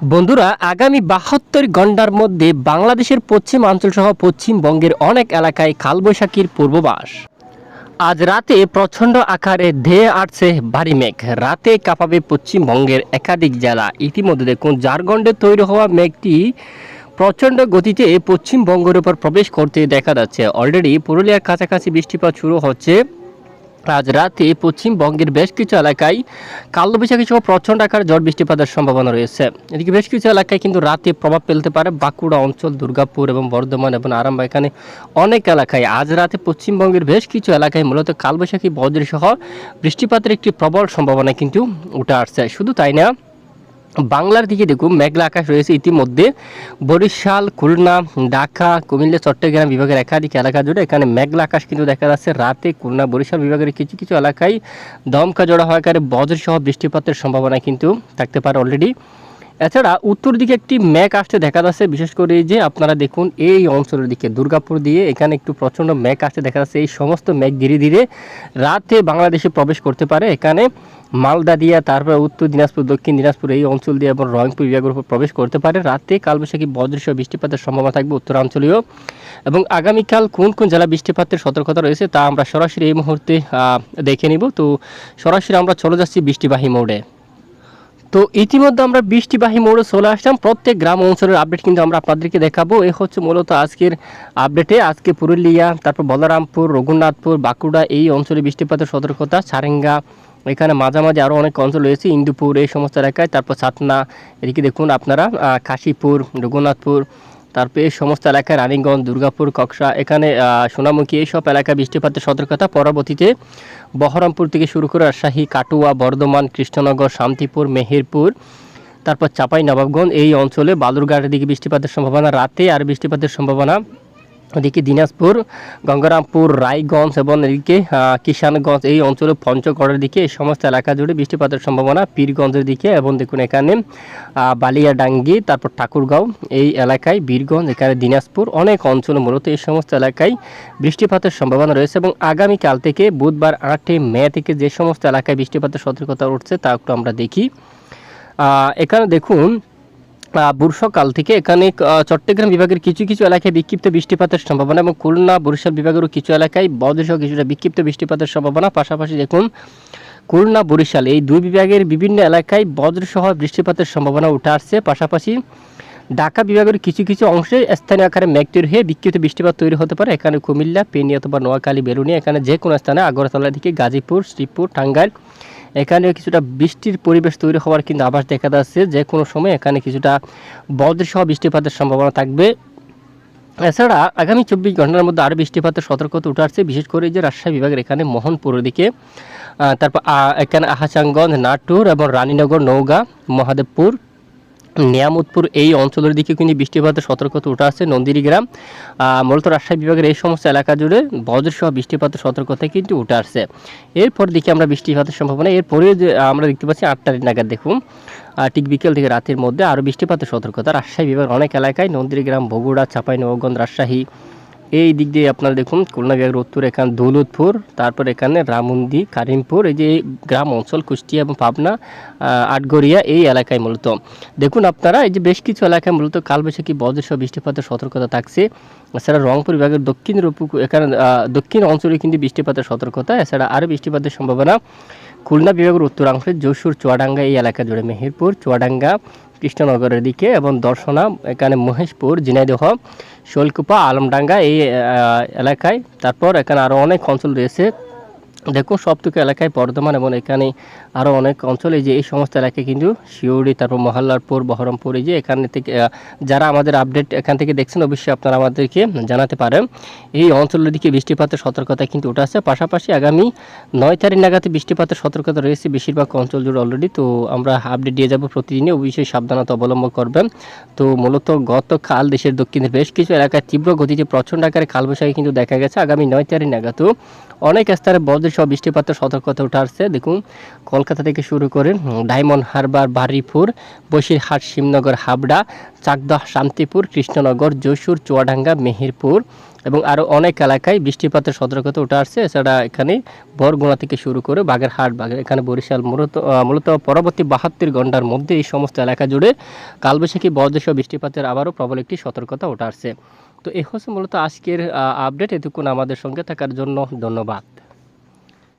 বন্ধুরা, আগামী ৭২ ঘন্টার মধ্যে বাংলাদেশের পশ্চিমাঞ্চল সহ পশ্চিমবঙ্গের অনেক এলাকায় কালবৈশাখীর পূর্বাভাস। আজ রাতে প্রচণ্ড আকারে ধেয়ে আসছে ভারী মেঘ। রাতে কাঁপাবে পশ্চিমবঙ্গের একাধিক জেলা। ইতিমধ্যে দেখুন ঝাড়খণ্ডে তৈরি হওয়া মেঘটি প্রচণ্ড গতিতে পশ্চিমবঙ্গের উপর প্রবেশ করতে দেখা যাচ্ছে। অলরেডি পুরুলিয়ার কাছাকাছি বৃষ্টিপাত শুরু হচ্ছে। আজ রাতে পশ্চিমবঙ্গের বেশ কিছু এলাকায় কালবৈশাখী সহ প্রচণ্ড আকারে ঝড় বৃষ্টিপাতের সম্ভাবনা রয়েছে। এদিকে বেশ কিছু এলাকায় কিন্তু রাতে প্রভাব ফেলতে পারে বাঁকুড়া অঞ্চল, দুর্গাপুর এবং বর্ধমান এবং আরামবাগ। এখানে অনেক এলাকায় আজ রাতে পশ্চিমবঙ্গের বেশ কিছু এলাকায় মূলত কালবৈশাখী বজ্র সহ বৃষ্টিপাতের একটি প্রবল সম্ভাবনা কিন্তু উঠে আসছে। শুধু তাই না, বাংলার দিকে দেখুন মেঘলা আকাশ রয়েছে ইতিমধ্যে। বরিশাল, খুলনা, ঢাকা, কুমিল্লা, চট্টগ্রাম বিভাগের একাধিক এলাকা জুড়ে এখানে মেঘলা আকাশ কিন্তু দেখা যাচ্ছে। রাতে খুলনা, বরিশাল বিভাগের কিছু কিছু এলাকায় দমকা জোড়া হওয়ার কারণে বজ্রসহ বৃষ্টিপাতের সম্ভাবনা কিন্তু থাকতে পারে অলরেডি। এছাড়া উত্তর দিকে একটি মেঘ আসতে দেখা যাচ্ছে, বিশেষ করে যে আপনারা দেখুন এই অঞ্চলের দিকে দুর্গাপুর দিয়ে এখানে একটু প্রচণ্ড মেঘ আসতে দেখা যাচ্ছে। এই সমস্ত মেঘ ধীরে ধীরে রাতে বাংলাদেশে প্রবেশ করতে পারে। এখানে মালদা দিয়া, তারপরে উত্তর দিনাজপুর, দক্ষিণ দিনাজপুর এই অঞ্চল দিয়ে এবং রংপুর বিভাগের উপর প্রবেশ করতে পারে। রাতে কালবৈশাখী বজ্রসহ বৃষ্টিপাতের সম্ভাবনা থাকবে উত্তরাঞ্চলীয়। এবং আগামীকাল কোন কোন জেলা বৃষ্টিপাতের সতর্কতা রয়েছে তা আমরা সরাসরি এই মুহূর্তে দেখে নিব। তো সরাসরি আমরা চলে যাচ্ছি বৃষ্টিবাহী মোড়ে। তো ইতিমধ্যে আমরা বৃষ্টিবাহী মোড়ে চলে আসলাম। প্রত্যেক গ্রাম অঞ্চলের আপডেট কিন্তু আমরা আপনাদেরকে দেখাবো। এ হচ্ছে মূলত আজকের আপডেটে। আজকে পুরুলিয়া, তারপর বলরামপুর, রঘুনাথপুর, বাঁকুড়া এই অঞ্চলে বৃষ্টিপাতের সতর্কতা। সারেঙ্গা, এখানে মাঝামাঝি আরও অনেক অঞ্চল রয়েছে, ইন্দুপুর এই সমস্ত এলাকায়। তারপর ছাতনা, এদিকে দেখুন আপনারা কাশীপুর, রঘুনাথপুর, তারপরে এই সমস্ত এলাকায় রানীগঞ্জ, দুর্গাপুর, কক্সা, এখানে সোনামুখী এইসব এলাকায় বৃষ্টিপাতের সতর্কতা। পরবর্তীতে বহরমপুর থেকে শুরু করে রাজশাহী, কাটুয়া, বর্ধমান, কৃষ্ণনগর, শান্তিপুর, মেহেরপুর, তারপর চাপাই নবাবগঞ্জ এই অঞ্চলে বালুরঘাটের দিকে বৃষ্টিপাতের সম্ভাবনা। রাতে আর বৃষ্টিপাতের সম্ভাবনা। এদিকে দিনাজপুর, গঙ্গারামপুর, রায়গঞ্জ এবং এদিকে কিষানগঞ্জ এই অঞ্চলে পঞ্চগড়ের দিকে এই সমস্ত এলাকা জুড়ে বৃষ্টিপাতের সম্ভাবনা। পীরগঞ্জের দিকে এবং দেখুন এখানে বালিয়াডাঙ্গি, তারপর ঠাকুরগাঁও এই এলাকায়, বীরগঞ্জ, এখানে দিনাজপুর অনেক অঞ্চল মূলত এই সমস্ত এলাকায় বৃষ্টিপাতের সম্ভাবনা রয়েছে। এবং আগামীকাল থেকে বুধবার 8 মে থেকে যে সমস্ত এলাকায় বৃষ্টিপাতের সতর্কতা উঠছে তা একটু আমরা দেখি। এখানে দেখুন বর্ষাকাল থেকে এখানে চট্টগ্রাম বিভাগের কিছু কিছু এলাকায় বিক্ষিপ্ত বৃষ্টিপাতের সম্ভাবনা এবং খুলনা, বরিশাল বিভাগেরও কিছু এলাকায় বজ্রসহ কিছুটা বিক্ষিপ্ত বৃষ্টিপাতের সম্ভাবনা। পাশাপাশি দেখুন খুলনা, বরিশাল এই দুই বিভাগের বিভিন্ন এলাকায় বজ্রসহ বৃষ্টিপাতের সম্ভাবনা উঠে আসছে। পাশাপাশি ঢাকা বিভাগের কিছু কিছু অংশে স্থানীয় আকারে মেঘ তৈরি হয়ে বিক্ষিপ্ত বৃষ্টিপাত তৈরি হতে পারে। এখানে কুমিল্লা, ফেনী অথবা নোয়াখালী, বেলুনিয়া, এখানে যে কোনো স্থানে, আগরতলা থেকে গাজীপুর, শ্রীপুর, টাঙ্গাইল এখানে কিছুটা বৃষ্টির পরিবেশ তৈরি হওয়ার কিন্তু আভাস দেখা যাচ্ছে। যে কোনো সময় এখানে কিছুটা বজ্রসহ বৃষ্টিপাতের সম্ভাবনা থাকবে। এছাড়া আগামী 24 ঘন্টার মধ্যে আরও বৃষ্টিপাতের সতর্কতা উঠে আসছে, বিশেষ করে যে রাজশাহী বিভাগের এখানে মোহনপুরের দিকে, তারপর এখানে আহাচাঙ্গঞ্জ, নাটোর এবং রানীনগর, নওগাঁ, মহাদেবপুর, নিয়ামতপুর এই অঞ্চলের দিকে কিন্তু বৃষ্টিপাতের সতর্কতা উঠে আসছে। নন্দীগ্রাম, মূলত রাজশাহী বিভাগের এই সমস্ত এলাকা জুড়ে বজ্রসহ বৃষ্টিপাতের সতর্কতা কিন্তু উঠে আসছে। এরপর দিকে আমরা বৃষ্টিপাতের সম্ভাবনা এরপরে আমরা দেখতে পাচ্ছি 8টা নাগাদ দেখুন ঠিক বিকেল থেকে রাতের মধ্যে আরও বৃষ্টিপাতের সতর্কতা। রাজশাহী বিভাগের অনেক এলাকায়, নন্দীগ্রাম, বগুড়া, চাঁপাইনবাবগঞ্জ, রাজশাহী এই দিক দিয়ে আপনারা দেখুন খুলনা বিভাগের উত্তর এখানে দৌলতপুর, তারপর এখানে রামুন্দি, কারিমপুর, এই যে গ্রাম অঞ্চল, কুষ্টিয়া এবং পাবনা, আটগড়িয়া এই এলাকায় মূলত দেখুন আপনারা এই যে বেশ কিছু এলাকায় মূলত কালবৈশাখী বজ্রসহ বৃষ্টিপাতের সতর্কতা থাকছে। এছাড়া রংপুর বিভাগের দক্ষিণের এখানে দক্ষিণ অঞ্চলে কিন্তু বৃষ্টিপাতের সতর্কতা। এছাড়া আরও বৃষ্টিপাতের সম্ভাবনা খুলনা বিভাগের উত্তরাংশে যশোর, চুয়াডাঙ্গা এই এলাকা জুড়ে, মেহেরপুর, চুয়াডাঙ্গা, কৃষ্ণনগরের দিকে এবং দর্শনা, এখানে মহেশপুর, ঝিনাইদহ, শৈলকুপা, আলমডাঙ্গা এই এলাকায়। তারপর এখানে আরও অনেক অঞ্চল রয়েছে দেখুন সবটুকু এলাকায়, বর্ধমান এবং এখানে আরও অনেক অঞ্চলে যে এই সমস্ত এলাকায় কিন্তু শিউড়ি, তারপর মহল্লারপুর, বহরমপুর, এই যে এখানে থেকে যারা আমাদের আপডেট এখান থেকে দেখছেন অবশ্যই আপনারা আমাদেরকে জানাতে পারেন। এই অঞ্চলের দিকে বৃষ্টিপাতের সতর্কতা কিন্তু উঠে আসছে। পাশাপাশি আগামী 9 তারিখ নাগাদ বৃষ্টিপাতের সতর্কতা রয়েছে বেশিরভাগ অঞ্চল জুড়ে অলরেডি। তো আমরা আপডেট দিয়ে যাব প্রতিদিনই, অবশ্যই সাবধানতা অবলম্বন করবেন। তো মূলত গতকাল দেশের দক্ষিণের বেশ কিছু এলাকায় তীব্র গতিতে প্রচণ্ড আকারে কালবৈশাখী কিন্তু দেখা গেছে। আগামী 9 তারিখ নাগাদ অনেক স্থানে বজ্রসহ বৃষ্টিপাতের সতর্কতা উঠে আসছে। দেখুন কলকাতা থেকে শুরু করে ডায়মন্ড হারবার, বারুইপুর, বসিরহাট, শিবনগর, হাবড়া, চাকদহ, শান্তিপুর, কৃষ্ণনগর, যশোর, চুয়াডাঙ্গা, মেহেরপুর, এবং আরও অনেক এলাকায় বৃষ্টিপাতের সতর্কতা উঠে আসছে। এছাড়া এখানে বরগুনা থেকে শুরু করে বাগেরহাট, এখানে বরিশাল মূলত পরবর্তী 72 ঘন্টার মধ্যে এই সমস্ত এলাকা জুড়ে কালবৈশাখী বজ্রসহ বৃষ্টিপাতের আবারও প্রবল একটি সতর্কতা উঠে আসছে। তো এই হচ্ছে মূলত আজকের আপডেট। এতক্ষণ আমাদের সঙ্গে থাকার জন্য ধন্যবাদ।